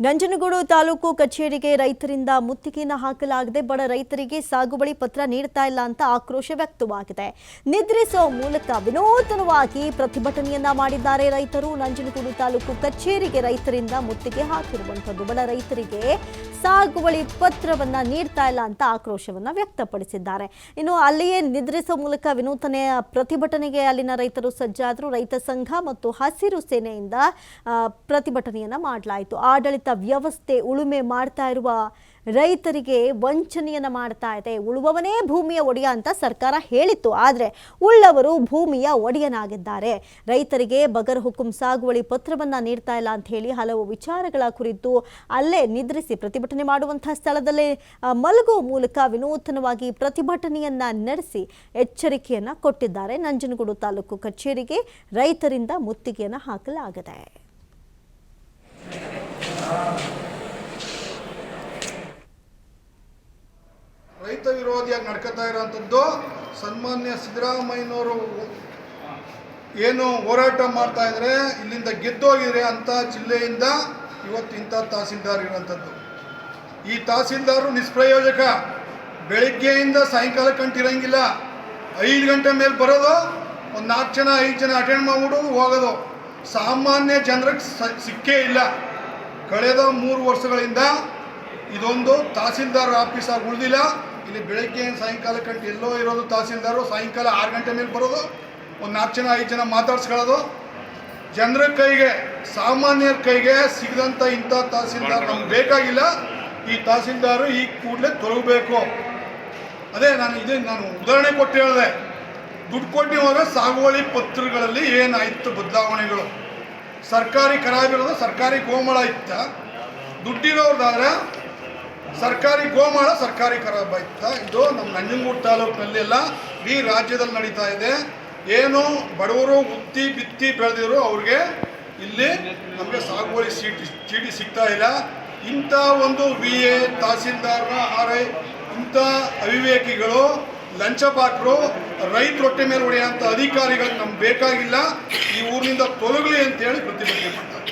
ನಂಜನಗೂಡು ತಾಲೂಕು ಕಚೇರಿಗೆ ರೈತರಿಂದ ಮುತ್ತಿಗೆಯನ್ನು ಹಾಕಲಾಗಿದೆ. ಬಡ ರೈತರಿಗೆ ಸಾಗುವಳಿ ಪತ್ರ ನೀಡ್ತಾ ಇಲ್ಲ ಅಂತ ಆಕ್ರೋಶ ವ್ಯಕ್ತವಾಗಿದೆ. ನಿದ್ರಿಸುವ ಮೂಲಕ ವಿನೂತನವಾಗಿ ಪ್ರತಿಭಟನೆಯನ್ನ ಮಾಡಿದ್ದಾರೆ ರೈತರು. ನಂಜನಗೂಡು ತಾಲೂಕು ಕಚೇರಿಗೆ ರೈತರಿಂದ ಮುತ್ತಿಗೆ ಹಾಕಿರುವಂತದ್ದು. ಬಡ ರೈತರಿಗೆ ಸಾಗುವಳಿ ಪತ್ರವನ್ನ ನೀಡ್ತಾ ಇಲ್ಲ ಅಂತ ಆಕ್ರೋಶವನ್ನ ವ್ಯಕ್ತಪಡಿಸಿದ್ದಾರೆ. ಇನ್ನು ಅಲ್ಲಿಯೇ ನಿದ್ರಿಸುವ ಮೂಲಕ ವಿನೂತನ ಪ್ರತಿಭಟನೆಗೆ ಅಲ್ಲಿನ ರೈತರು ಸಜ್ಜಾದರು. ರೈತ ಸಂಘ ಮತ್ತು ಹಸಿರು ಸೇನೆಯಿಂದ ಪ್ರತಿಭಟನೆಯನ್ನ ಮಾಡಲಾಯಿತು. ಆಡಳಿತ ವ್ಯವಸ್ಥೆ ಉಳುಮೆ ಮಾಡ್ತಾ ಇರುವ ರೈತರಿಗೆ ವಂಚನೆಯನ್ನ ಮಾಡ್ತಾ ಇದೆ. ಉಳುವವನೇ ಭೂಮಿಯ ಒಡೆಯ ಅಂತ ಸರ್ಕಾರ ಹೇಳಿತ್ತು, ಆದರೆ ಉಳ್ಳವರು ಭೂಮಿಯ ಒಡೆಯನಾಗಿದ್ದಾರೆ. ರೈತರಿಗೆ ಬಗರ್ ಹುಕುಂ ಸಾಗುವಳಿ ಪತ್ರವನ್ನ ನೀಡ್ತಾ ಇಲ್ಲ ಅಂತ ಹೇಳಿ ಹಲವು ವಿಚಾರಗಳ ಕುರಿತು ಅಲ್ಲೇ ನಿದ್ರಿಸಿ ಪ್ರತಿಭಟನೆ ಮಾಡುವಂತಹ ಸ್ಥಳದಲ್ಲೇ ಮಲಗುವ ಮೂಲಕ ವಿನೂತನವಾಗಿ ಪ್ರತಿಭಟನೆಯನ್ನ ನಡೆಸಿ ಎಚ್ಚರಿಕೆಯನ್ನ ಕೊಟ್ಟಿದ್ದಾರೆ. ನಂಜನಗೂಡು ತಾಲೂಕು ಕಚೇರಿಗೆ ರೈತರಿಂದ ಮುತ್ತಿಗೆಯನ್ನ ಹಾಕಲಾಗಿದೆ. ರೈತ ವಿರೋಧಿಯಾಗಿ ನಡ್ಕೊತಾ ಇರೋಂಥದ್ದು ಸನ್ಮಾನ್ಯ ಸಿದ್ದರಾಮಯ್ಯನವರು ಏನು ಹೋರಾಟ ಮಾಡ್ತಾ ಇದ್ದಾರೆ, ಇಲ್ಲಿಂದ ಗೆದ್ದೋಗಿದ್ರೆ ಅಂತ ಜಿಲ್ಲೆಯಿಂದ ಇವತ್ತು ಇಂಥ ತಹಸೀಲ್ದಾರ್ ಇರೋಂಥದ್ದು. ಈ ತಹಸೀಲ್ದಾರು ನಿಷ್ಪ್ರಯೋಜಕ. ಬೆಳಗ್ಗೆಯಿಂದ ಸಾಯಂಕಾಲ ಕಂಟಿರಂಗಿಲ್ಲ. 5 ಗಂಟೆ ಮೇಲೆ ಬರೋದು, ಒಂದು 4 ಜನ 5 ಜನ ಅಟೆಂಡ್ ಮಾಡ್ಬಿಡೋದು ಹೋಗೋದು. ಸಾಮಾನ್ಯ ಜನರಿಗೆ ಸಿಕ್ಕೇ ಇಲ್ಲ. ಕಳೆದ 3 ವರ್ಷಗಳಿಂದ ಇದೊಂದು ತಹಸೀಲ್ದಾರ್ ಆಫೀಸಾಗಿ ಉಳಿದಿಲ್ಲ. ಇಲ್ಲಿ ಬೆಳಗ್ಗೆ ಸಾಯಂಕಾಲ ಕಂಡು ಎಲ್ಲೋ ಇರೋದು ತಹಸೀಲ್ದಾರು. ಸಾಯಂಕಾಲ 6 ಗಂಟೆ ಮೇಲೆ ಬರೋದು, ಒಂದು 4 ಜನ 5 ಜನ ಮಾತಾಡ್ಸ್ಕೊಳ್ಳೋದು. ಜನರ ಕೈಗೆ, ಸಾಮಾನ್ಯರ ಕೈಗೆ ಸಿಗದಂಥ ಇಂಥ ತಹಸೀಲ್ದಾರ್ ನಮ್ಗೆ ಬೇಕಾಗಿಲ್ಲ. ಈ ತಹಸೀಲ್ದಾರು ಈ ಕೂಡಲೇ ತೊಲಗಬೇಕು. ಅದೇ ನಾನು ಉದಾಹರಣೆ ಕೊಟ್ಟು ಹೇಳಿದೆ. ದುಡ್ಡು ಕೊಟ್ಟಿವಾಗ ಸಾಗುವಳಿ ಪತ್ರಗಳಲ್ಲಿ ಏನಾಯಿತು ಬದಲಾವಣೆಗಳು. ಸರ್ಕಾರಿ ಖರಾಬಿರೋದು ಸರ್ಕಾರಿ ಗೋಮಾಳ ಇತ್ತ, ದುಡ್ಡಿರೋದಾದ್ರೆ ಸರ್ಕಾರಿ ಗೋಮಾಳ ಸರ್ಕಾರಿ ಖರಾಬ್ ಆಯ್ತಾ. ಇದು ನಮ್ಮ ನಂಜನಗೂಡು ತಾಲೂಕಿನಲ್ಲೆಲ್ಲ ಈ ರಾಜ್ಯದಲ್ಲಿ ನಡೀತಾ ಇದೆ. ಏನು ಬಡವರು ಉತ್ತಿ ಬಿತ್ತಿ ಬೆಳೆದಿರೋ ಅವ್ರಿಗೆ ಇಲ್ಲಿ ನಮಗೆ ಸಾಗುವಳಿ ಚೀಟಿ ಸಿಗ್ತಾ ಇಲ್ಲ. ಇಂಥ ಒಂದು VA ತಹಸೀಲ್ದಾರ RI ಇಂಥ ಅವಿವೇಕಿಗಳು, ಲಂಚಪಾಕರು, ರೈತರ ಹೊಟ್ಟೆ ಮೇಲೆ ಹೊಡೆಯುವಂಥ ಅಧಿಕಾರಿಗಳು ನಮ್ಗೆ ಬೇಕಾಗಿಲ್ಲ. ಈ ಊರಿನಿಂದ ತೊಲಗಲಿ ಅಂತೇಳಿ ಪ್ರತಿಭಟನೆ ಮಾಡ್ತಾರೆ.